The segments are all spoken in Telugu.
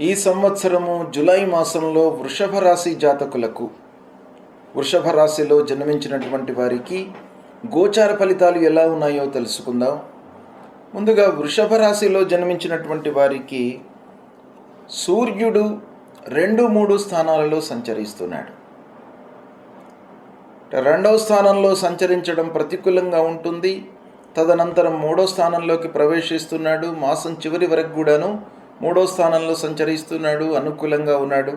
ఈ సంవత్సరము జూలై మాసంలో వృషభ రాశి జాతకులకు, వృషభ రాశిలో జన్మించినటువంటి వారికి గోచార ఫలితాలు ఎలా ఉన్నాయో తెలుసుకుందాం. ముందుగా వృషభ రాశిలో జన్మించినటువంటి వారికి సూర్యుడు 2-3 స్థానాలలో సంచరిస్తున్నాడు. రెండవ స్థానంలో సంచరించడం ప్రతికూలంగా ఉంటుంది. తదనంతరం 3వ స్థానంలోకి ప్రవేశిస్తున్నాడు. మాసం చివరి వరకు కూడాను 3వ స్థానంలో సంచరిస్తున్నాడు, అనుకూలంగా ఉన్నాడు.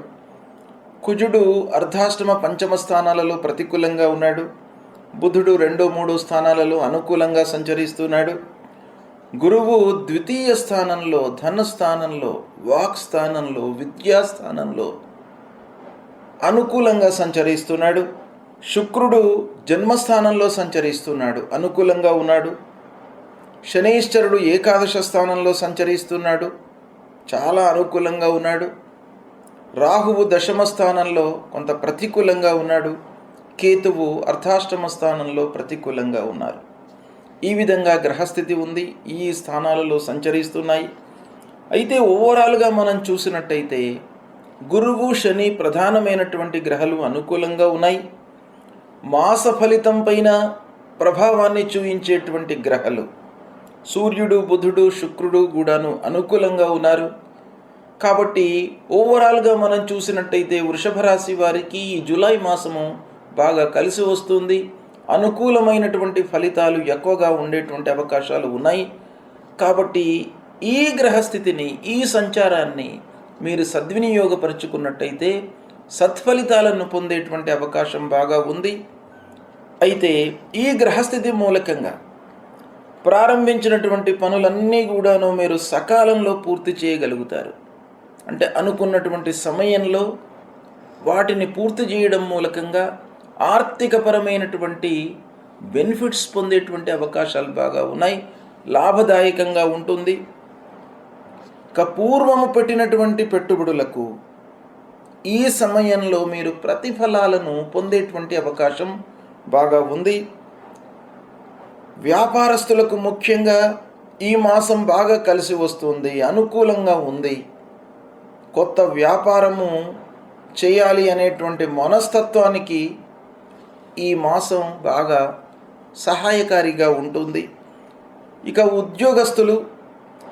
కుజుడు అర్ధాష్టమ పంచమ స్థానాలలో ప్రతికూలంగా ఉన్నాడు. బుధుడు 2-3 స్థానాలలో అనుకూలంగా సంచరిస్తున్నాడు. గురువు ద్వితీయ స్థానంలో, ధన స్థానంలో, వాక్ స్థానంలో, విద్యా స్థానంలో అనుకూలంగా సంచరిస్తున్నాడు. శుక్రుడు జన్మస్థానంలో సంచరిస్తున్నాడు, అనుకూలంగా ఉన్నాడు. శనీశ్వరుడు ఏకాదశ స్థానంలో సంచరిస్తున్నాడు, చాలా అనుకూలంగా ఉన్నాడు. రాహువు దశమ స్థానంలో కొంత ప్రతికూలంగా ఉన్నాడు. కేతువు అర్ధాష్టమ స్థానంలో ప్రతికూలంగా ఉన్నారు. ఈ విధంగా గ్రహస్థితి ఉంది, ఈ స్థానాలలో సంచరిస్తున్నాయి. అయితే ఓవరాల్గా మనం చూసినట్టయితే గురువు, శని ప్రధానమైనటువంటి గ్రహాలు అనుకూలంగా ఉన్నాయి. మాస ఫలితం పైన ప్రభావాన్ని చూపించేటువంటి గ్రహాలు సూర్యుడు, బుధుడు, శుక్రుడు కూడాను అనుకూలంగా ఉన్నారు. కాబట్టి ఓవరాల్గా మనం చూసినట్టయితే వృషభ రాశి వారికి ఈ జూలై మాసము బాగా కలిసి వస్తుంది. అనుకూలమైనటువంటి ఫలితాలు ఎక్కువగా ఉండేటువంటి అవకాశాలు ఉన్నాయి. కాబట్టి ఈ గ్రహస్థితిని, ఈ సంచారాన్ని మీరు సద్వినియోగపరుచుకున్నట్టయితే సత్ఫలితాలను పొందేటువంటి అవకాశం బాగా ఉంది. అయితే ఈ గ్రహస్థితి మూలకంగా ప్రారంభించినటువంటి పనులన్నీ కూడాను మీరు సకాలంలో పూర్తి చేయగలుగుతారు. అంటే అనుకున్నటువంటి సమయంలో వాటిని పూర్తి చేయడం మూలకంగా ఆర్థికపరమైనటువంటి బెనిఫిట్స్ పొందేటువంటి అవకాశాలు బాగా ఉన్నాయి. లాభదాయకంగా ఉంటుంది. పూర్వము పెట్టినటువంటి పెట్టుబడులకు ఈ సమయంలో మీరు ప్రతిఫలాలను పొందేటువంటి అవకాశం బాగా ఉంది. వ్యాపారస్తులకు ముఖ్యంగా ఈ మాసం బాగా కలిసి వస్తుంది, అనుకూలంగా ఉంది. కొత్త వ్యాపారము చేయాలి అనేటువంటి మనస్తత్వానికి ఈ మాసం బాగా సహాయకారిగా ఉంటుంది. ఇక ఉద్యోగస్తులు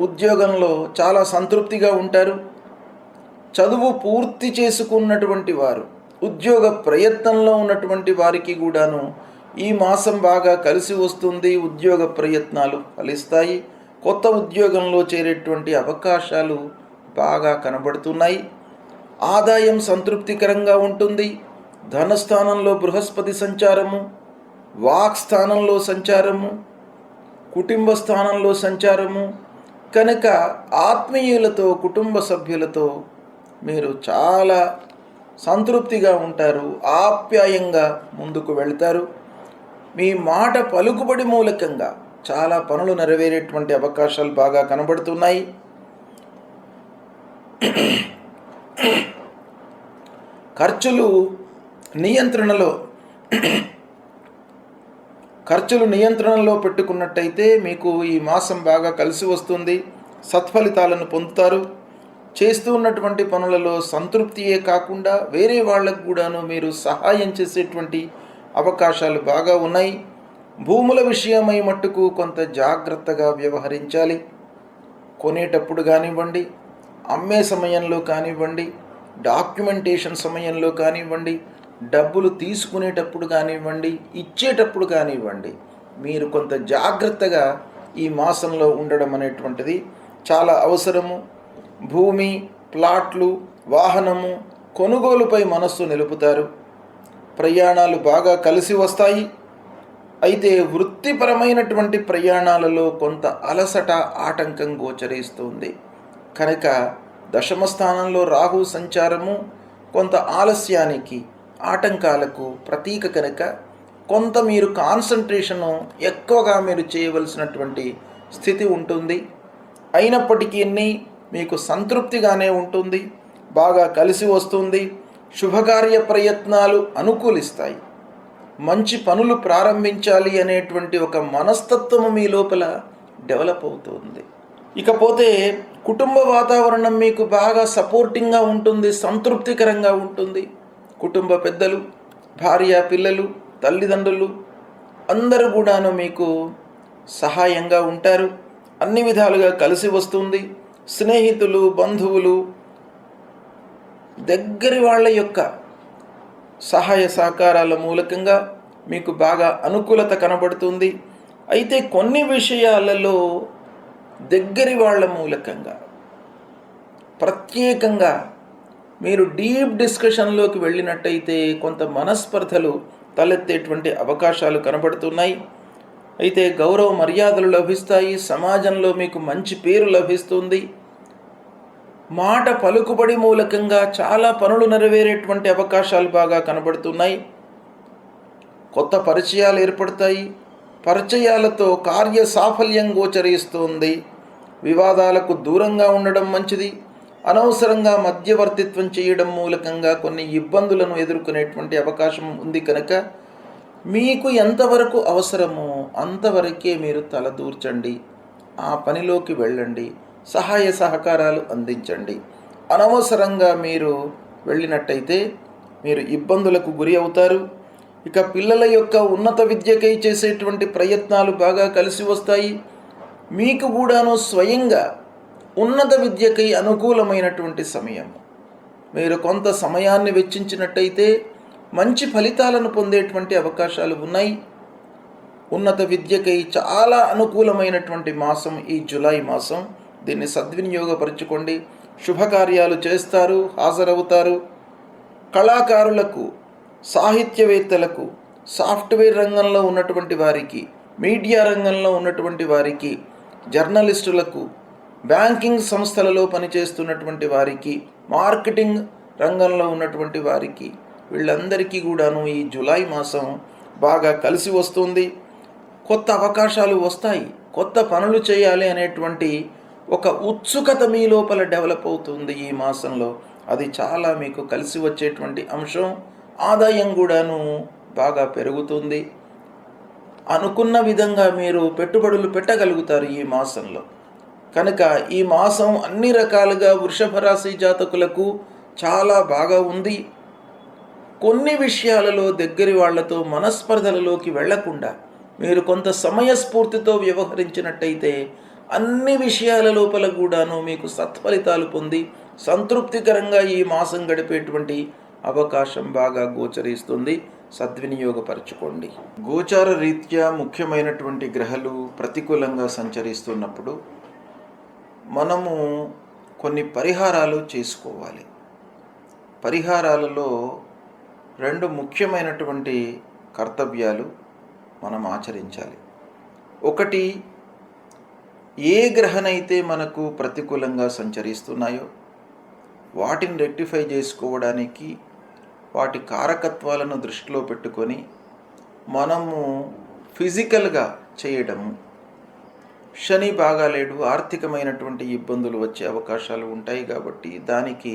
ఉద్యోగంలో చాలా సంతృప్తిగా ఉంటారు. చదువు పూర్తి చేసుకున్నటువంటి వారు, ఉద్యోగ ప్రయత్నంలో ఉన్నటువంటి వారికి కూడాను ఈ మాసం బాగా కలిసి వస్తుంది. ఉద్యోగ ప్రయత్నాలు ఫలిస్తాయి. కొత్త ఉద్యోగంలో చేరేటువంటి అవకాశాలు బాగా కనబడుతున్నాయి. ఆదాయం సంతృప్తికరంగా ఉంటుంది. ధనస్థానంలో బృహస్పతి సంచారము, వాక్ స్థానంలో సంచారము, కుటుంబ స్థానంలో సంచారము కనుక ఆత్మీయులతో, కుటుంబ సభ్యులతో మీరు చాలా సంతృప్తిగా ఉంటారు. ఆప్యాయంగా ముందుకు వెళ్తారు. మీ మాట పలుకుబడి మూలకంగా చాలా పనులు నెరవేరేటువంటి అవకాశాలు బాగా కనబడుతున్నాయి. ఖర్చులు నియంత్రణలో పెట్టుకున్నట్టయితే మీకు ఈ మాసం బాగా కలిసి వస్తుంది. సత్ఫలితాలను పొందుతారు. చేస్తూ ఉన్నటువంటి పనులలో సంతృప్తియే కాకుండా వేరే వాళ్ళకు కూడాను మీరు సహాయం చేసేటువంటి అవకాశాలు బాగా ఉన్నాయి. భూముల విషయమై మట్టుకు కొంత జాగ్రత్తగా వ్యవహరించాలి. కొనేటప్పుడు కానివ్వండి, అమ్మే సమయంలో కానివ్వండి, డాక్యుమెంటేషన్ సమయంలో కానివ్వండి, డబ్బులు తీసుకునేటప్పుడు కానివ్వండి, ఇచ్చేటప్పుడు కానివ్వండి, మీరు కొంత జాగ్రత్తగా ఈ మాసంలో ఉండడం అనేటువంటిది చాలా అవసరము. భూమి, ప్లాట్లు, వాహనము కొనుగోలుపై మనస్సు నిలుపుతారు. ప్రయాణాలు బాగా కలిసి వస్తాయి. అయితే వృత్తిపరమైనటువంటి ప్రయాణాలలో కొంత అలసట, ఆటంకం గోచరిస్తుంది. కనుక దశమ స్థానంలో రాహు సంచారము కొంత ఆలస్యానికి, ఆటంకాలకు ప్రతీక కనుక కొంత మీరు కాన్సన్ట్రేషను ఎక్కువగా మీరు చేయవలసినటువంటి స్థితి ఉంటుంది. అయినప్పటికీ మీకు సంతృప్తిగానే ఉంటుంది. బాగా కలిసి వస్తుంది. శుభకార్య ప్రయత్నాలు అనుకూలిస్తాయి. మంచి పనులు ప్రారంభించాలి అనేటువంటి ఒక మనస్తత్వము మీ లోపల డెవలప్ అవుతుంది. ఇకపోతే కుటుంబ వాతావరణం మీకు బాగా సపోర్టింగ్గా ఉంటుంది, సంతృప్తికరంగా ఉంటుంది. కుటుంబ పెద్దలు, భార్య, పిల్లలు, తల్లిదండ్రులు అందరూ కూడాను మీకు సహాయంగా ఉంటారు. అన్ని విధాలుగా కలిసి వస్తుంది. స్నేహితులు, బంధువులు, దగ్గరి వాళ్ళ యొక్క సహాయ సహకారాల మూలకంగా మీకు బాగా అనుకూలత కనబడుతుంది. అయితే కొన్ని విషయాలలో దగ్గరి వాళ్ళ మూలకంగా ప్రత్యేకంగా మీరు డీప్ డిస్కషన్లోకి వెళ్ళినట్టయితే కొంత మనస్పర్ధలు తలెత్తేటువంటి అవకాశాలు కనబడుతున్నాయి. అయితే గౌరవ మర్యాదలు లభిస్తాయి. సమాజంలో మీకు మంచి పేరు లభిస్తుంది. మాట పలుకుబడి మూలకంగా చాలా పనులు నెరవేరేటువంటి అవకాశాలు బాగా కనబడుతున్నాయి. కొత్త పరిచయాలు ఏర్పడతాయి. పరిచయాలతో కార్య సాఫల్యం గోచరిస్తుంది. వివాదాలకు దూరంగా ఉండడం మంచిది. అనవసరంగా మధ్యవర్తిత్వం చేయడం మూలకంగా కొన్ని ఇబ్బందులను ఎదుర్కొనేటువంటి అవకాశం ఉంది కనుక మీకు ఎంతవరకు అవసరమో అంతవరకే మీరు తలదూర్చండి. ఆ పనిలోకి వెళ్ళండి. సహాయ సహకారాలు అందించండి. అనవసరంగా మీరు వెళ్ళినట్టయితే మీరు ఇబ్బందులకు గురి అవుతారు. ఇక పిల్లల యొక్క ఉన్నత విద్యకై చేసేటువంటి ప్రయత్నాలు బాగా కలిసి వస్తాయి. మీకు కూడాను స్వయంగా ఉన్నత విద్యకై అనుకూలమైనటువంటి సమయం. మీరు కొంత సమయాన్ని వెచ్చించినట్టయితే మంచి ఫలితాలను పొందేటువంటి అవకాశాలు ఉన్నాయి. ఉన్నత విద్యకై చాలా అనుకూలమైనటువంటి మాసం ఈ జూలై మాసం. దీన్ని సద్వినియోగపరచుకోండి. శుభకార్యాలు చేస్తారు, హాజరవుతారు. కళాకారులకు, సాహిత్యవేత్తలకు, సాఫ్ట్వేర్ రంగంలో ఉన్నటువంటి వారికి, మీడియా రంగంలో ఉన్నటువంటి వారికి, జర్నలిస్టులకు, బ్యాంకింగ్ సంస్థలలో పనిచేస్తున్నటువంటి వారికి, మార్కెటింగ్ రంగంలో ఉన్నటువంటి వారికి, వీళ్ళందరికీ కూడాను ఈ జూలై మాసం బాగా కలిసి వస్తుంది. కొత్త అవకాశాలు వస్తాయి. కొత్త పనులు చేయాలి అనేటువంటి ఒక ఉత్సుకత మీ లోపల డెవలప్ అవుతుంది ఈ మాసంలో. అది చాలా మీకు కలిసి వచ్చేటువంటి అంశం. ఆదాయం కూడాను బాగా పెరుగుతుంది. అనుకున్న విధంగా మీరు పెట్టుబడులు పెట్టగలుగుతారు ఈ మాసంలో. కనుక ఈ మాసం అన్ని రకాలుగా వృషభ రాశి జాతకులకు చాలా బాగా ఉంది. కొన్ని విషయాలలో దగ్గరి వాళ్లతో మనస్పర్ధలలోకి వెళ్లకుండా మీరు కొంత సమయస్ఫూర్తితో వ్యవహరించినట్టయితే అన్ని విషయాల లోపల కూడాను మీకు సత్ఫలితాలు పొంది సంతృప్తికరంగా ఈ మాసం గడిపేటువంటి అవకాశం బాగా గోచరిస్తుంది. సద్వినియోగపరచుకోండి. గోచార రీత్యా ముఖ్యమైనటువంటి గ్రహాలు ప్రతికూలంగా సంచరిస్తున్నప్పుడు మనము కొన్ని పరిహారాలు చేసుకోవాలి. పరిహారాలలో 2 ముఖ్యమైనటువంటి కర్తవ్యాలు మనం ఆచరించాలి. ఒకటి, ఏ గ్రహనైతే మనకు ప్రతికూలంగా సంచరిస్తున్నాయో వాటిని రెక్టిఫై చేసుకోవడానికి వాటి కారకత్వాలను దృష్టిలో పెట్టుకొని మనము ఫిజికల్గా చేయడము. శని బాగాలేడు, ఆర్థికమైనటువంటి ఇబ్బందులు వచ్చే అవకాశాలు ఉంటాయి కాబట్టి దానికి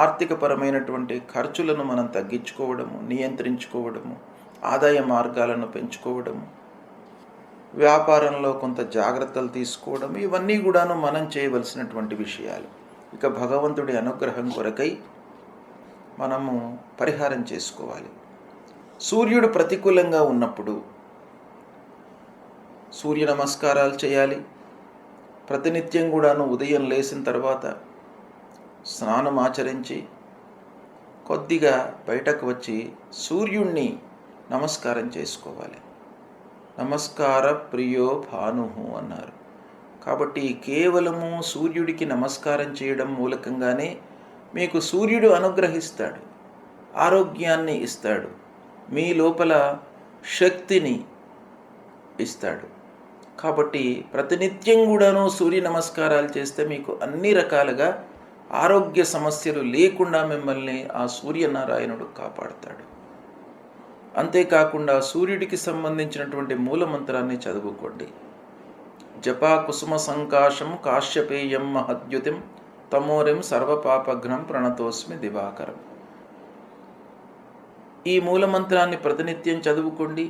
ఆర్థికపరమైనటువంటి ఖర్చులను మనం తగ్గించుకోవడము, నియంత్రించుకోవడము, ఆదాయ మార్గాలను పెంచుకోవడము, వ్యాపారంలో కొంత జాగ్రత్తలు తీసుకోవడం, ఇవన్నీ కూడాను మనం చేయవలసినటువంటి విషయాలు. ఇక భగవంతుడి అనుగ్రహం కొరకై మనము పరిహారం చేసుకోవాలి. సూర్యుడు ప్రతికూలంగా ఉన్నప్పుడు సూర్య నమస్కారాలు చేయాలి. ప్రతినిత్యం కూడాను ఉదయం లేచిన తర్వాత స్నానం ఆచరించి కొద్దిగా బయటకు వచ్చి సూర్యుణ్ణి నమస్కారం చేసుకోవాలి. నమస్కార ప్రియో భాను అన్నారు. కాబట్టి కేవలము సూర్యుడికి నమస్కారం చేయడం మూలకంగానే మీకు సూర్యుడు అనుగ్రహిస్తాడు, ఆరోగ్యాన్ని ఇస్తాడు, మీ లోపల శక్తిని ఇస్తాడు. కాబట్టి ప్రతినిత్యం కూడాను సూర్య నమస్కారాలు చేస్తే మీకు అన్ని రకాలుగా ఆరోగ్య సమస్యలు లేకుండా మిమ్మల్ని ఆ సూర్యనారాయణుడు కాపాడుతాడు. అంతేకాకుండా సూర్యుడికి సంబంధించినటువంటి మూలమంత్రాన్ని చదువుకోండి. జపా కుసుమ సంకాశం కాశ్యపేయం మహద్యుతిం తమోరిం సర్వపాపఘ్నం ప్రణతోస్మి దివాకరం. ఈ మూలమంత్రాన్ని ప్రతినిత్యం చదువుకోండి.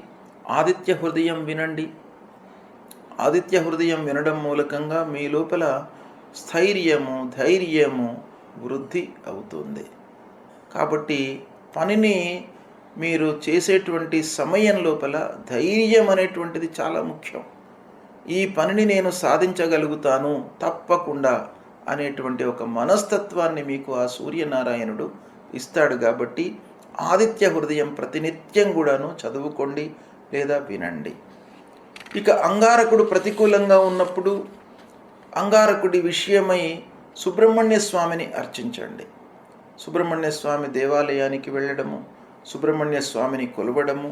ఆదిత్య హృదయం వినండి. ఆదిత్య హృదయం వినడం మూలకంగా మీ లోపల స్థైర్యము, ధైర్యము వృద్ధి అవుతుంది. కాబట్టి పనిని మీరు చేసేటువంటి సమయం లోపల ధైర్యం అనేటువంటిది చాలా ముఖ్యం. ఈ పనిని నేను సాధించగలుగుతాను తప్పకుండా అనేటువంటి ఒక మనస్తత్వాన్ని మీకు ఆ సూర్యనారాయణుడు ఇస్తాడు. కాబట్టి ఆదిత్య హృదయం ప్రతినిత్యం కూడాను చదువుకోండి లేదా వినండి. ఇక అంగారకుడు ప్రతికూలంగా ఉన్నప్పుడు అంగారకుడి విషయమై సుబ్రహ్మణ్య స్వామిని అర్చించండి. సుబ్రహ్మణ్య స్వామి దేవాలయానికి వెళ్ళడము, సుబ్రహ్మణ్య స్వామిని కొలవడము,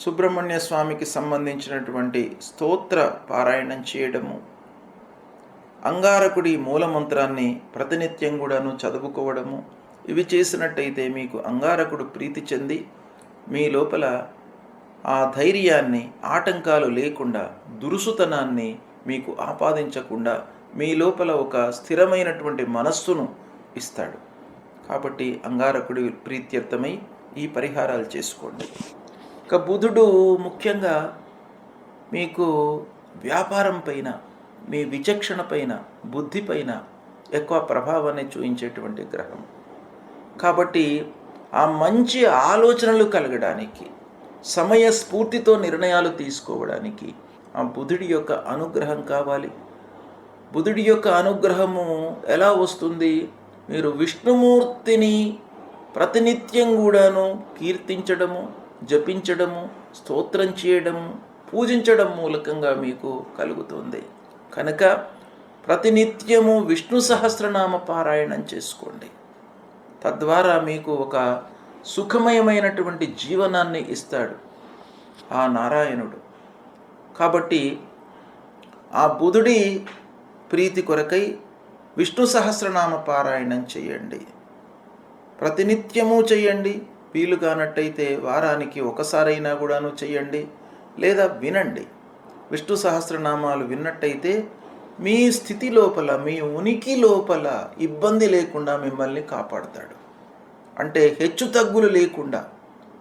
సుబ్రహ్మణ్య స్వామికి సంబంధించినటువంటి స్తోత్ర పారాయణం చేయడము, అంగారకుడి మూలమంత్రాన్ని ప్రతినిత్యం కూడాను చదువుకోవడము, ఇవి చేసినట్టయితే మీకు అంగారకుడు ప్రీతి చెంది మీ లోపల ఆ ధైర్యాన్ని, ఆటంకాలు లేకుండా, దురుసుతనాన్ని మీకు ఆపాదించకుండా మీ లోపల ఒక స్థిరమైనటువంటి మనస్సును ఇస్తాడు. కాబట్టి అంగారకుడి ప్రీత్యర్థమై ఈ పరిహారాలు చేసుకోండి. ఇక బుధుడు ముఖ్యంగా మీకు వ్యాపారం పైన, మీ విచక్షణ పైన, బుద్ధి పైన ఎక్కువ ప్రభావాన్ని చూపించేటువంటి గ్రహం. కాబట్టి ఆ మంచి ఆలోచనలు కలగడానికి, సమయస్ఫూర్తితో నిర్ణయాలు తీసుకోవడానికి ఆ బుధుడి యొక్క అనుగ్రహం కావాలి. బుధుడి యొక్క అనుగ్రహము ఎలా వస్తుంది? మీరు విష్ణుమూర్తిని ప్రతినిత్యం కూడాను కీర్తించడము, జపించడము, స్తోత్రం చేయడము, పూజించడం మూలకంగా మీకు కలుగుతుంది. కనుక ప్రతినిత్యము విష్ణు సహస్రనామ పారాయణం చేసుకోండి. తద్వారా మీకు ఒక సుఖమయమైనటువంటి జీవనాన్ని ఇస్తాడు ఆ నారాయణుడు. కాబట్టి ఆ బుధుడి ప్రీతి కొరకై విష్ణు సహస్రనామ పారాయణం చేయండి. ప్రతినిత్యము చేయండి. వీలు కానట్టయితే వారానికి ఒకసారైనా కూడాను చేయండి లేదా వినండి. విష్ణు సహస్రనామాలు విన్నట్టయితే మీ స్థితి లోపల, మీ ఉనికి లోపల ఇబ్బంది లేకుండా మిమ్మల్ని కాపాడుతాడు. అంటే హెచ్చు తగ్గులు లేకుండా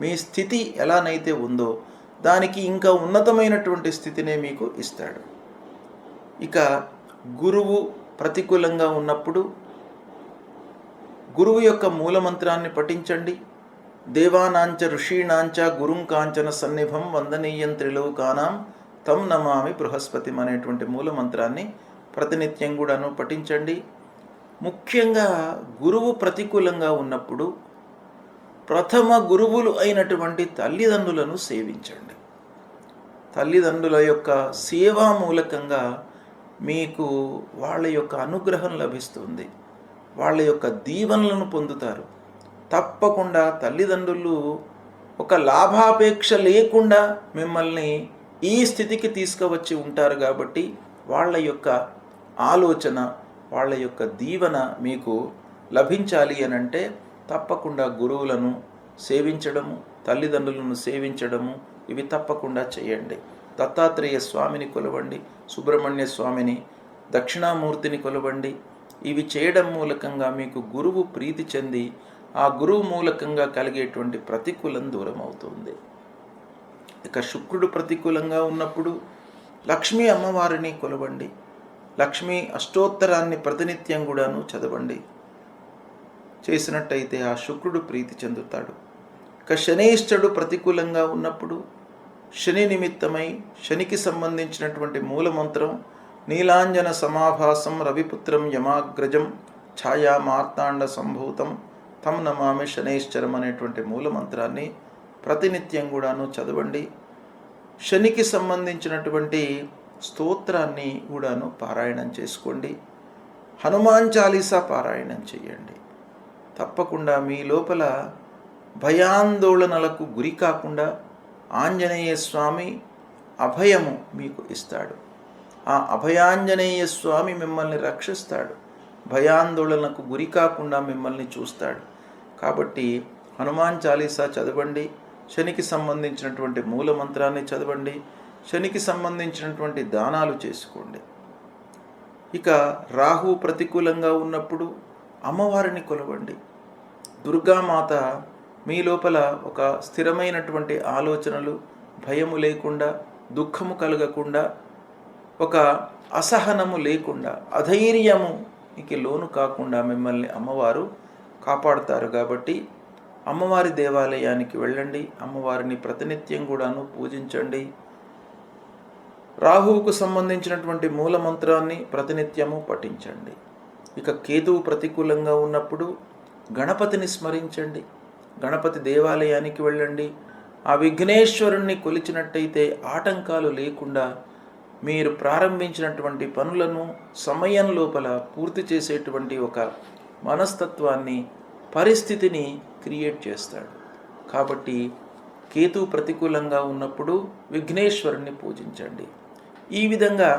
మీ స్థితి ఎలానైతే ఉందో దానికి ఇంకా ఉన్నతమైనటువంటి స్థితినే మీకు ఇస్తాడు. ఇక గురువు ప్రతికూలంగా ఉన్నప్పుడు గురువు యొక్క మూలమంత్రాన్ని పఠించండి. దేవానాంచ ఋషీణాంచ గురుం కాంచన సన్నిభం వందనీయం త్రిలోకానాం తం నమామి బృహస్పతిం అనేటువంటి మూలమంత్రాన్ని ప్రతినిత్యం కూడాను పఠించండి. ముఖ్యంగా గురువు ప్రతికూలంగా ఉన్నప్పుడు ప్రథమ గురువులు అయినటువంటి తల్లిదండ్రులను సేవించండి. తల్లిదండ్రుల యొక్క సేవా మూలకంగా మీకు వాళ్ళ యొక్క అనుగ్రహం లభిస్తుంది, వాళ్ళ యొక్క దీవెనలను పొందుతారు. తప్పకుండా తల్లిదండ్రులు ఒక లాభాపేక్ష లేకుండా మిమ్మల్ని ఈ స్థితికి తీసుకువచ్చి ఉంటారు. కాబట్టి వాళ్ళ యొక్క ఆలోచన, వాళ్ళ యొక్క దీవెన మీకు లభించాలి అనంటే తప్పకుండా గురువులను సేవించడము, తల్లిదండ్రులను సేవించడము ఇవి తప్పకుండా చేయండి. దత్తాత్రేయ స్వామిని కొలవండి, సుబ్రహ్మణ్య స్వామిని, దక్షిణామూర్తిని కొలవండి. ఇవి చేయడం మూలకంగా మీకు గురువు ప్రీతి చెంది ఆ గురువు మూలకంగా కలిగేటువంటి ప్రతికూలం దూరం అవుతుంది. ఇక శుక్రుడు ప్రతికూలంగా ఉన్నప్పుడు లక్ష్మీ అమ్మవారిని కొలవండి. లక్ష్మీ అష్టోత్తరాన్ని ప్రతినిత్యం కూడాను చదవండి. చేసినట్టయితే ఆ శుక్రుడు ప్రీతి చెందుతాడు. ఇక శనైశ్చరుడు ప్రతికూలంగా ఉన్నప్పుడు శని నిమిత్తమై శనికి సంబంధించినటువంటి మూలమంత్రం నీలాంజన సమాభాసం రవిపుత్రం యమాగ్రజం ఛాయా మార్తాండ సంభూతం తం నమామి శనైశ్చరం అనేటువంటి మూలమంత్రాన్ని ప్రతినిత్యం కూడాను చదవండి. శనికి సంబంధించినటువంటి స్తోత్రాన్ని కూడాను పారాయణం చేసుకోండి. హనుమాన్ చాలీసా పారాయణం చేయండి. తప్పకుండా మీ లోపల భయాందోళనలకు గురి కాకుండా ఆంజనేయ స్వామి అభయము మీకు ఇస్తాడు. ఆ అభయాంజనేయ స్వామి మిమ్మల్ని రక్షిస్తాడు, భయాందోళనకు గురి కాకుండా మిమ్మల్ని చూస్తాడు. కాబట్టి హనుమాన్ చాలీసా చదవండి. శనికి సంబంధించినటువంటి మూలమంత్రాన్ని చదవండి. శనికి సంబంధించినటువంటి దానాలు చేసుకోండి. ఇక రాహు ప్రతికూలంగా ఉన్నప్పుడు అమ్మవారిని కొలవండి. దుర్గామాత మీ లోపల ఒక స్థిరమైనటువంటి ఆలోచనలు, భయము లేకుండా, దుఃఖము కలగకుండా ఒక అసహనము లేకుండా, అధైర్యముకి లోను కాకుండా మిమ్మల్ని అమ్మవారు కాపాడుతారు. కాబట్టి అమ్మవారి దేవాలయానికి వెళ్ళండి, అమ్మవారిని ప్రతినిత్యం కూడాను పూజించండి. రాహువుకు సంబంధించినటువంటి మూలమంత్రాన్ని ప్రతినిత్యము పఠించండి. ఇక కేతువు ప్రతికూలంగా ఉన్నప్పుడు గణపతిని స్మరించండి, గణపతి దేవాలయానికి వెళ్ళండి. ఆ విఘ్నేశ్వరుణ్ణి కొలిచినట్టయితే ఆటంకాలు లేకుండా మీరు ప్రారంభించినటువంటి పనులను సమయం లోపల పూర్తి చేసేటువంటి ఒక మనస్తత్వాన్ని, పరిస్థితిని క్రియేట్ చేస్తాడు. కాబట్టి కేతు ప్రతికూలంగా ఉన్నప్పుడు విఘ్నేశ్వరుణ్ణి పూజించండి. ఈ విధంగా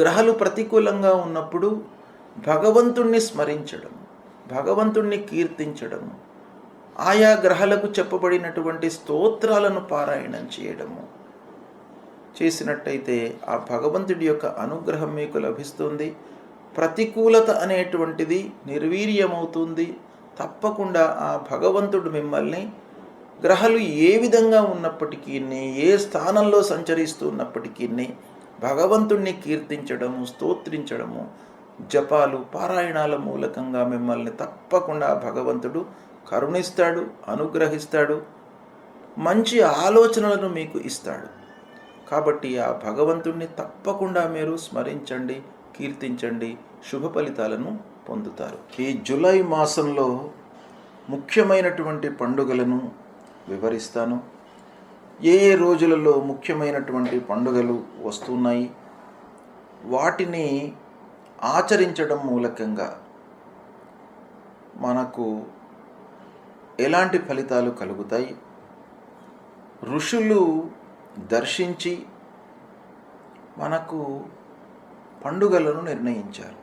గ్రహాలు ప్రతికూలంగా ఉన్నప్పుడు భగవంతుణ్ణి స్మరించడం, భగవంతుణ్ణి కీర్తించడము, ఆయా గ్రహాలకు చెప్పబడినటువంటి స్తోత్రాలను పారాయణం చేయడము చేసినట్టయితే ఆ భగవంతుడి యొక్క అనుగ్రహం మీకు లభిస్తుంది. ప్రతికూలత అనేటువంటిది నిర్వీర్యమవుతుంది. తప్పకుండా ఆ భగవంతుడు మిమ్మల్ని గ్రహాలు ఏ విధంగా ఉన్నప్పటికీ, ఏ స్థానంలో సంచరిస్తున్నప్పటికీ భగవంతుణ్ణి కీర్తించడము, స్తోత్రించడము, జపాలు, పారాయణాల మూలకంగా మిమ్మల్ని తప్పకుండా భగవంతుడు కరుణిస్తాడు, అనుగ్రహిస్తాడు, మంచి ఆలోచనలను మీకు ఇస్తాడు. కాబట్టి ఆ భగవంతుణ్ణి తప్పకుండా మీరు స్మరించండి, కీర్తించండి, శుభ ఫలితాలను పొందుతారు. ఈ జూలై మాసంలో ముఖ్యమైనటువంటి పండుగలను వివరిస్తాను. ఏ ఏ రోజులలో ముఖ్యమైనటువంటి పండుగలు వస్తున్నాయి, వాటిని ఆచరించడం మూలకంగా మనకు ఎలాంటి ఫలితాలు కలుగుతాయి, ఋషులు దర్శించి మనకు పండుగలను నిర్ణయించారు.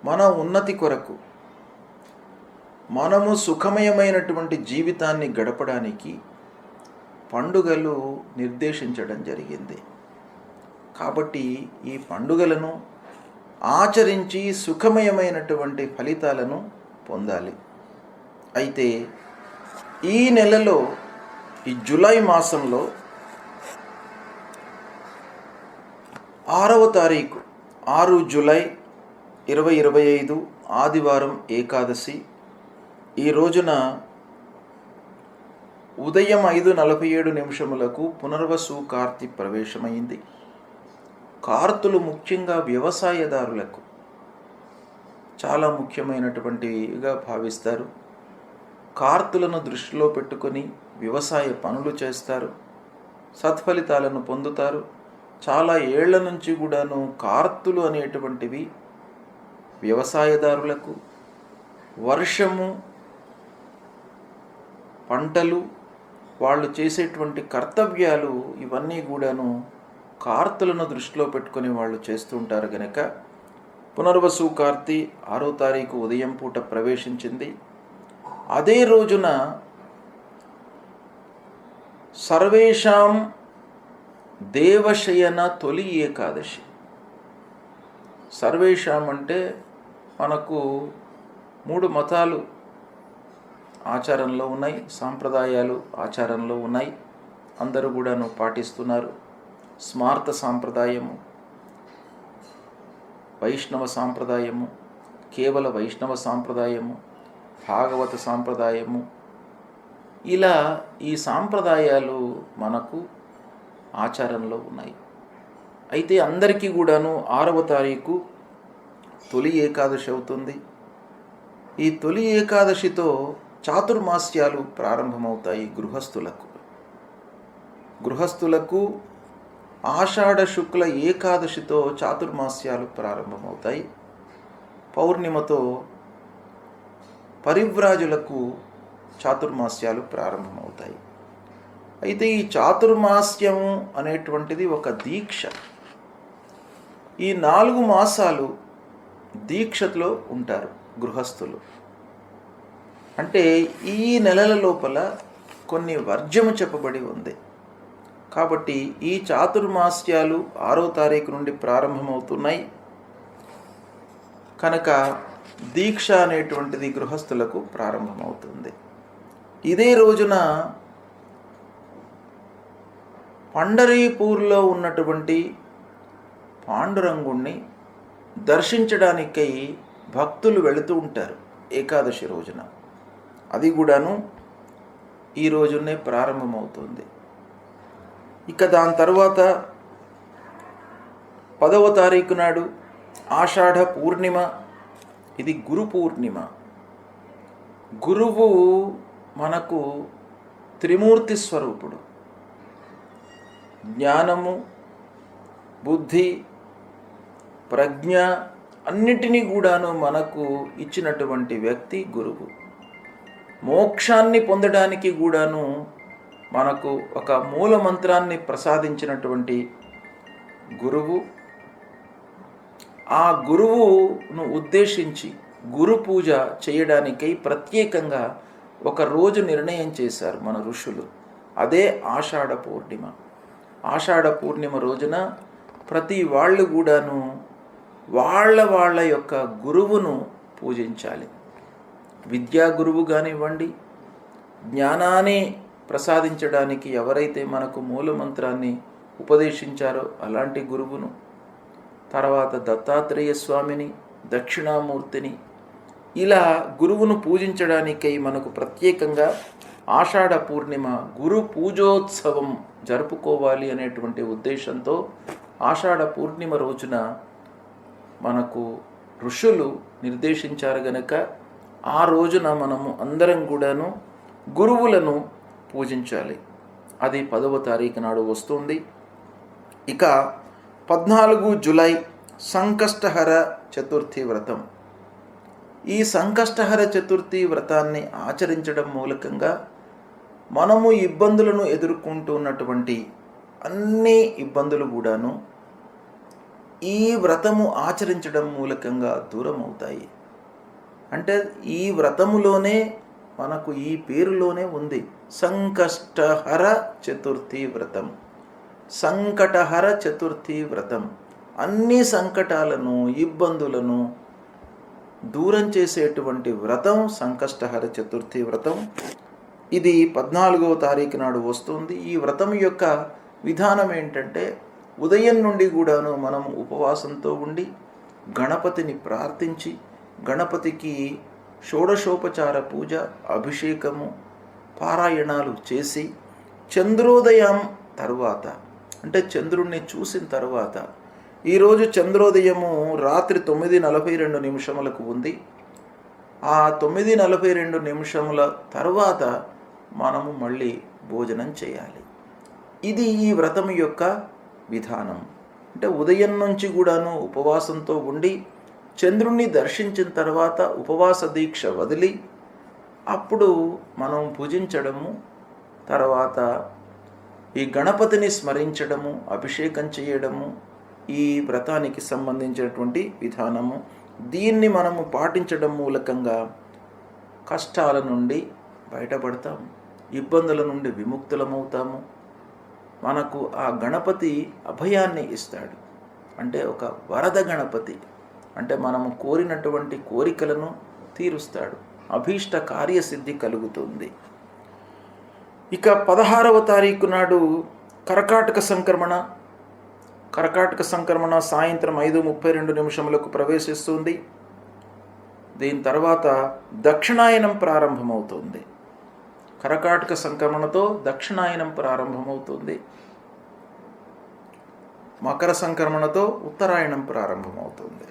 మన ఉన్నతి కొరకు, మనము సుఖమయమైనటువంటి జీవితాన్ని గడపడానికి పండుగలు నిర్దేశించడం జరిగింది. కాబట్టి ఈ పండుగలను ఆచరించి సుఖమయమైనటువంటి ఫలితాలను పొందాలి. అయితే ఈ నెలలో, ఈ జూలై మాసంలో 6వ తారీఖు 6 జూలై 2025 ఆదివారం ఏకాదశి. ఈ రోజున ఉదయం 5:47 పునర్వసు కార్తీ ప్రవేశమైంది. కార్తులు ముఖ్యంగా వ్యవసాయదారులకు చాలా ముఖ్యమైనటువంటివిగా భావిస్తారు. కార్తులను దృష్టిలో పెట్టుకొని వ్యవసాయ పనులు చేస్తారు, సత్ఫలితాలను పొందుతారు. చాలా ఏళ్ల నుంచి కూడాను కార్తులు అనేటువంటివి వ్యవసాయదారులకు వర్షము, పంటలు, వాళ్ళు చేసేటువంటి కర్తవ్యాలు ఇవన్నీ కూడాను కార్తులను దృష్టిలో పెట్టుకొని వాళ్ళు చేస్తుంటారు. గనక పునర్వసు కార్తీ 6వ తారీఖు ఉదయం పూట ప్రవేశించింది. అదే రోజున సర్వేషాం దేవశయన తొలి ఏకాదశి. సర్వేషాం అంటే మనకు 3 మతాలు ఆచారంలో ఉన్నాయి, సాంప్రదాయాలు ఆచారంలో ఉన్నాయి, అందరూ కూడాను పాటిస్తున్నారు. స్మార్త సాంప్రదాయము, వైష్ణవ సాంప్రదాయము, కేవల వైష్ణవ సాంప్రదాయము, భాగవత సాంప్రదాయము, ఇలా ఈ సాంప్రదాయాలు మనకు ఆచారంలో ఉన్నాయి. అయితే అందరికీ కూడాను 6వ తారీఖు తొలి ఏకాదశి అవుతుంది. ఈ తొలి ఏకాదశితో చాతుర్మాస్యాలు ప్రారంభమవుతాయి. గృహస్థులకు ఆషాఢ శుక్ల ఏకాదశితో చాతుర్మాస్యాలు ప్రారంభమవుతాయి. పౌర్ణిమతో పరివ్రాజులకు చాతుర్మాస్యాలు ప్రారంభమవుతాయి. అయితే ఈ చాతుర్మాస్యము అనేటువంటిది ఒక దీక్ష. ఈ 4 మాసాలు దీక్షలో ఉంటారు గృహస్థులు. అంటే ఈ నెలల లోపల కొన్ని వర్జ్యము చెప్పబడి ఉంది. కాబట్టి ఈ చాతుర్మాస్యాలు 6వ తారీఖు నుండి ప్రారంభమవుతున్నాయి. కనుక దీక్ష అనేటువంటిది గృహస్థులకు ప్రారంభమవుతుంది. ఇదే రోజున పండరీపూర్లో ఉన్నటువంటి పాండురంగుణ్ణి దర్శించడానికై భక్తులు వెళుతూ ఉంటారు ఏకాదశి రోజున. అది కూడాను ఈ రోజునే ప్రారంభమవుతుంది. ఇక దాని తర్వాత 10వ తారీఖు నాడు ఆషాఢ పూర్ణిమ. ఇది గురు పూర్ణిమ. గురువు మనకు త్రిమూర్తి స్వరూపుడు. జ్ఞానము, బుద్ధి, ప్రజ్ఞ అన్నిటినీ కూడాను మనకు ఇచ్చినటువంటి వ్యక్తి గురువు. మోక్షాన్ని పొందడానికి కూడాను మనకు ఒక మూల మంత్రాన్ని ప్రసాదించినటువంటి గురువు. ఆ గురువును ఉద్దేశించి గురు పూజ చేయడానికై ప్రత్యేకంగా ఒక రోజు నిర్ణయం చేశారు మన ఋషులు. అదే ఆషాఢ పూర్ణిమ. ఆషాఢ పూర్ణిమ రోజున ప్రతి వాళ్ళు కూడాను వాళ్ళ యొక్క గురువును పూజించాలి. విద్యా గురువు కానివ్వండి, జ్ఞానాన్ని ప్రసాదించడానికి ఎవరైతే మనకు మూలమంత్రాన్ని ఉపదేశించారో అలాంటి గురువును, తర్వాత దత్తాత్రేయ స్వామిని, దక్షిణామూర్తిని, ఇలా గురువును పూజించడానికై మనకు ప్రత్యేకంగా ఆషాఢ పూర్ణిమ గురు పూజోత్సవం జరుపుకోవాలి అనేటువంటి ఉద్దేశంతో ఆషాఢ పూర్ణిమ రోజున మనకు ఋషులు నిర్దేశించారు గనక ఆ రోజున మనము అందరం కూడాను గురువులను పూజించాలి. అది 10వ తారీఖు నాడు వస్తుంది. ఇక 14 జూలై సంకష్టహర చతుర్థి వ్రతం. ఈ సంకష్టహర చతుర్థి వ్రతాన్ని ఆచరించడం మూలకంగా మనము ఇబ్బందులను ఎదుర్కొంటున్నటువంటి అన్ని ఇబ్బందులు కూడాను ఈ వ్రతము ఆచరించడం మూలకంగా దూరం అవుతాయి. అంటే ఈ వ్రతములోనే మనకు ఈ పేరులోనే ఉంది సంకష్టహర చతుర్థి వ్రతం. సంకటహర చతుర్థి వ్రతం అన్ని సంకటాలను, ఇబ్బందులను దూరం చేసేటువంటి వ్రతం సంకష్టహర చతుర్థి వ్రతం. ఇది 14వ తారీఖు నాడు వస్తుంది. ఈ వ్రతం యొక్క విధానం ఏంటంటే ఉదయం నుండి కూడాను మనం ఉపవాసంతో ఉండి గణపతిని ప్రార్థించి గణపతికి షోడశోపచార పూజ, అభిషేకము, పారాయణాలు చేసి చంద్రోదయం తర్వాత అంటే చంద్రుణ్ణి చూసిన తర్వాత, ఈరోజు చంద్రోదయము రాత్రి 9:42 ఉంది. ఆ 9:42 తర్వాత మనము మళ్ళీ భోజనం చేయాలి. ఇది ఈ వ్రతం యొక్క విధానం. అంటే ఉదయం నుంచి కూడాను ఉపవాసంతో ఉండి చంద్రుణ్ణి దర్శించిన తర్వాత ఉపవాస దీక్ష వదిలి అప్పుడు మనం భుజించడము, తర్వాత ఈ గణపతిని స్మరించడము, అభిషేకం చేయడము ఈ వ్రతానికి సంబంధించినటువంటి విధానము. దీన్ని మనము పాటించడం మూలకంగా కష్టాల నుండి బయటపడతాము, ఇబ్బందుల నుండి విముక్తులమవుతాము. మనకు ఆ గణపతి అభయాన్ని ఇస్తాడు. అంటే ఒక వరద గణపతి, అంటే మనము కోరినటువంటి కోరికలను తీరుస్తాడు, అభీష్ట కార్యసిద్ధి కలుగుతుంది. ఇక 16వ తారీఖు నాడు కర్కాటక సంక్రమణ. కర్కాటక సంక్రమణ సాయంత్రం 5:32 ప్రవేశిస్తుంది. దీని తర్వాత దక్షిణాయనం ప్రారంభమవుతుంది. కర్కాటక సంక్రమణతో దక్షిణాయనం ప్రారంభమవుతుంది. మకర సంక్రమణతో ఉత్తరాయణం ప్రారంభమవుతుంది.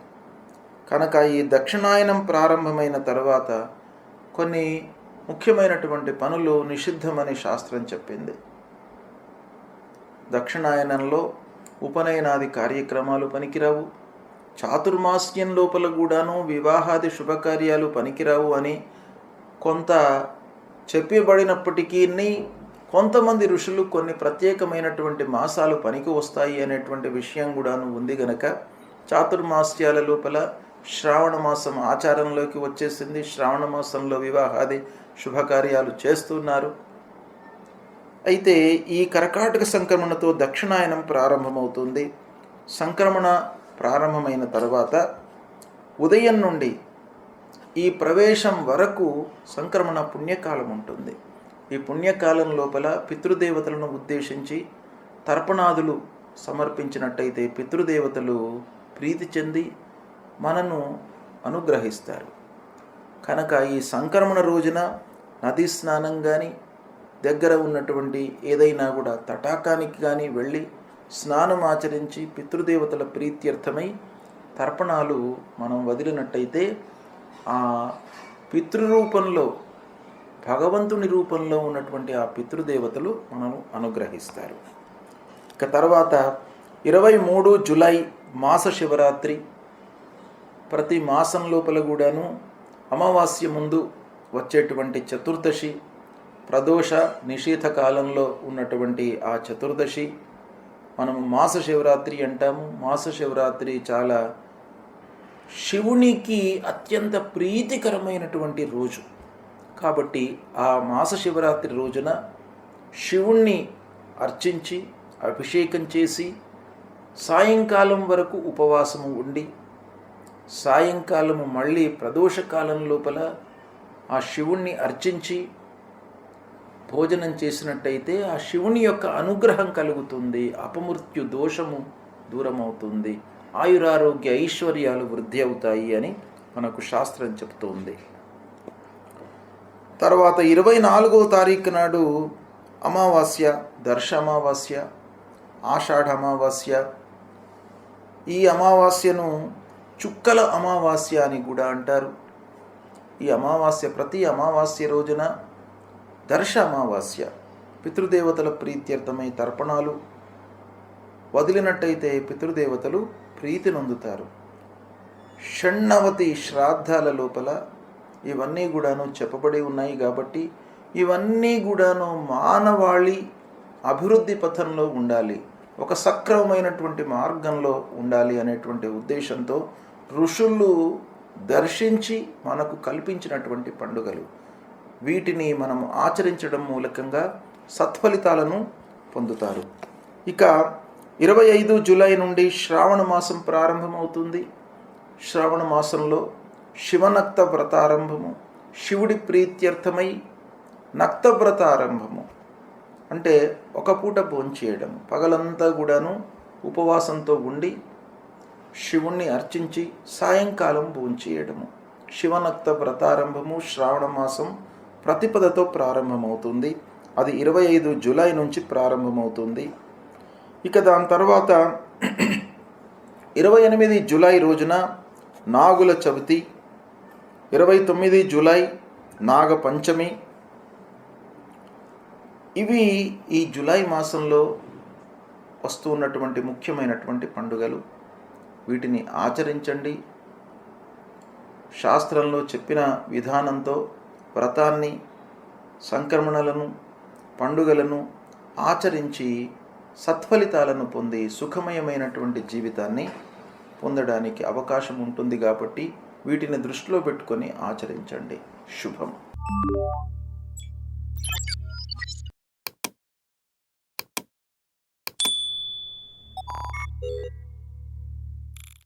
కనుక ఈ దక్షిణాయనం ప్రారంభమైన తర్వాత కొన్ని ముఖ్యమైనటువంటి పనులు నిషిద్ధమని శాస్త్రం చెప్పింది. దక్షిణాయనంలో ఉపనయనాది కార్యక్రమాలు పనికిరావు, చాతుర్మాస్యం లోపల కూడాను వివాహాది శుభకార్యాలు పనికిరావు అని కొంత చెప్పబడినప్పటికీ కొంతమంది ఋషులు కొన్ని ప్రత్యేకమైనటువంటి మాసాలు పనికి వస్తాయి అనేటువంటి విషయం కూడాను ఉంది గనక చాతుర్మాస్యాల లోపల శ్రావణ మాసం ఆచారంలోకి వచ్చేసింది. శ్రావణ మాసంలో వివాహాది శుభకార్యాలు చేస్తున్నారు. అయితే ఈ కర్కాటక సంక్రమణతో దక్షిణాయనం ప్రారంభమవుతుంది. సంక్రమణ ప్రారంభమైన తర్వాత ఉదయం నుండి ఈ ప్రవేశం వరకు సంక్రమణ పుణ్యకాలం ఉంటుంది. ఈ పుణ్యకాలం లోపల పితృదేవతలను ఉద్దేశించి తర్పణాదులు సమర్పించినట్టయితే పితృదేవతలు ప్రీతి చెంది మనను అనుగ్రహిస్తారు. కనుక ఈ సంక్రమణ రోజున నదీ స్నానం కానీ, దగ్గర ఉన్నటువంటి ఏదైనా కూడా తటాకానికి కానీ వెళ్ళి స్నానం ఆచరించి పితృదేవతల ప్రీత్యర్థమై తర్పణాలు మనం వదిలినట్టయితే ఆ పితృరూపంలో, భగవంతుని రూపంలో ఉన్నటువంటి ఆ పితృదేవతలు మనము అనుగ్రహిస్తారు. ఇక తర్వాత 23 జూలై మాస శివరాత్రి. ప్రతి మాసం లోపల కూడాను అమావాస్య ముందు వచ్చేటువంటి చతుర్దశి, ప్రదోష నిషేధ కాలంలో ఉన్నటువంటి ఆ చతుర్దశి మనము మాస శివరాత్రి అంటాము. మాస శివరాత్రి చాలా శివునికి అత్యంత ప్రీతికరమైనటువంటి రోజు. కాబట్టి ఆ మాస శివరాత్రి రోజున శివుణ్ణి అర్చించి అభిషేకం చేసి సాయంకాలం వరకు ఉపవాసము ఉండి, సాయంకాలము మళ్ళీ ప్రదోషకాలం లోపల ఆ శివుణ్ణి అర్చించి భోజనం చేసినట్టయితే ఆ శివుని యొక్క అనుగ్రహం కలుగుతుంది, అపమృత్యు దోషము దూరమవుతుంది, ఆయురారోగ్య ఐశ్వర్యాలు వృద్ధి అవుతాయి అని మనకు శాస్త్రం చెప్తుంది. తర్వాత 24వ తారీఖు నాడు అమావాస్య, దర్శ అమావాస్య, ఆషాఢ అమావాస్య. ఈ అమావాస్యను చుక్కల అమావాస్య అని కూడా అంటారు. ఈ అమావాస్య, ప్రతి అమావాస్య రోజున దర్శ అమావాస్య పితృదేవతల ప్రీత్యర్థమై తర్పణాలు వదిలినట్టయితే పితృదేవతలు ప్రీతి నొందుతారు. షణ్ణవతి శ్రాద్ధాల లోపల ఇవన్నీ కూడాను చెప్పబడి ఉన్నాయి. కాబట్టి ఇవన్నీ కూడాను మానవాళి అభివృద్ధి పథంలో ఉండాలి, ఒక సక్రమమైనటువంటి మార్గంలో ఉండాలి అనేటువంటి ఉద్దేశంతో ఋషులు దర్శించి మనకు కల్పించినటువంటి పండుగలు. వీటిని మనం ఆచరించడం మూలకంగా సత్ఫలితాలను పొందుతారు. ఇక 25 జూలై నుండి శ్రావణ మాసం ప్రారంభమవుతుంది. శ్రావణ మాసంలో శివనక్త వ్రతారంభము, శివుడి ప్రీత్యర్థమై నక్త వ్రతారంభము అంటే ఒక పూట భోంచేయడం, పగలంతా కూడాను ఉపవాసంతో ఉండి శివుణ్ణి అర్చించి సాయంకాలం భోంచేయడము. శివనక్త వ్రతారంభము శ్రావణ మాసం ప్రతిపదతో ప్రారంభమవుతుంది. అది 25 జూలై నుంచి ప్రారంభమవుతుంది. ఇక దాని తర్వాత 28 జూలై రోజున నాగుల చవితి, 29 జూలై నాగ పంచమి. ఇవి ఈ జూలై మాసంలో వస్తూ ఉన్నటువంటి ముఖ్యమైనటువంటి పండుగలు. వీటిని ఆచరించండి. శాస్త్రంలో చెప్పిన విధానంతో వ్రతాన్ని, సంక్రమణలను, పండుగలను ఆచరించి సత్ఫలితాలను పొంది సుఖమయమైనటువంటి జీవితాన్ని పొందడానికి అవకాశం ఉంటుంది. కాబట్టి వీటిని దృష్టిలో పెట్టుకొని ఆచరించండి. శుభం.